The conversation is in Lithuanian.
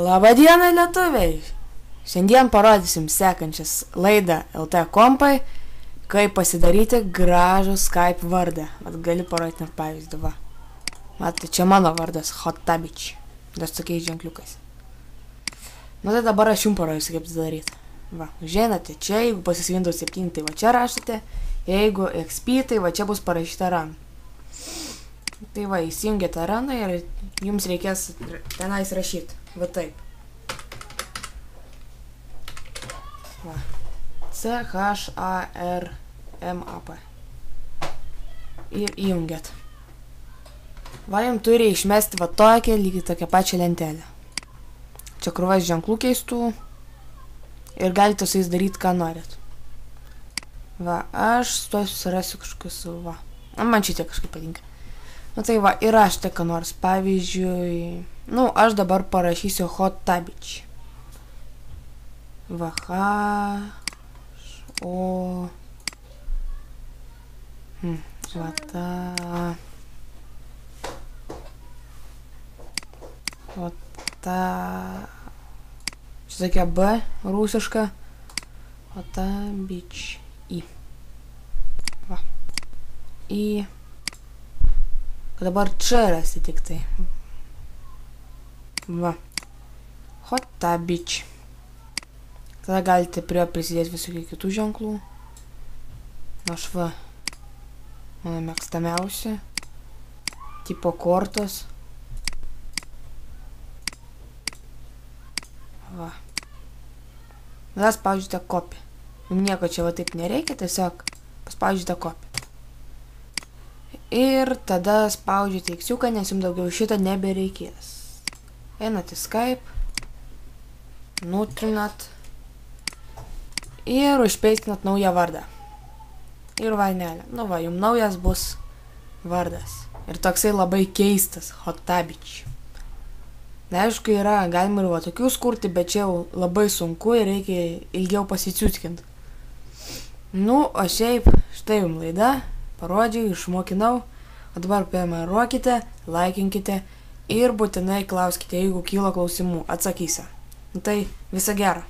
Labadiena lietuviai! Šiandien parodysim sekančias laidą LT kompai, kaip pasidaryti gražų Skype vardą. Vat gali parodyti net pavyzdį, va. Matai, čia mano vardas, Hottabič. Dar su tokiais ženkliukais. Nu tai dabar aš jums parodysiu, kaip tai daryti. Va, užeinate čia, jeigu pasis Windows 7, tai va čia rašote. Jeigu XP, tai va čia bus parašyta run. Tai va, įsijungiate runą ir jums reikės tenais rašyti. Va taip. Va. CHARMAP. Ir įjungiat. Va, jums turi išmesti va tokią, lygiai tokią pačią lentelę. Čia krūvas ženklų keistų. Ir galite su jais daryti, ką norit. Va, aš tuoj susirasiu kažkokius, va. Man šitie kažkaip patinka. Nu tai va, ir aš tai ką nors, pavyzdžiui, nu, aš dabar parašysiu Hottabič. Va, va, čia tokia B, rusiška. Hottabič. Va. Dabar čia rasti tik tai. Va. Hottabič. Tada galite prie jo prisidėti visokių kitų ženklų. Aš va. Mano mėgstamiausi. Tipo kortos. Va. Tada spaudžiate copy. Jums nieko čia va taip nereikia, tiesiog paspaudžiate copy. Ir tada spaudžiate X-iuką, nes jums daugiau šito nebereikės. Einat į Skype. Nutrinat. Ir užpeistinat naują vardą. Ir varnelę. Nu va, jums naujas bus vardas. Ir toksai labai keistas. Hottabič. Neaišku, yra, galima ir va tokių skurti, bet čia jau labai sunku ir reikia ilgiau pasiciutkinti. Nu, o šiaip, štai jums laida. Parodžiau, išmokinau, o dabar prenumeruokite, laikinkite ir būtinai klauskite, jeigu kyla klausimų, atsakysiu. Tai viso gero.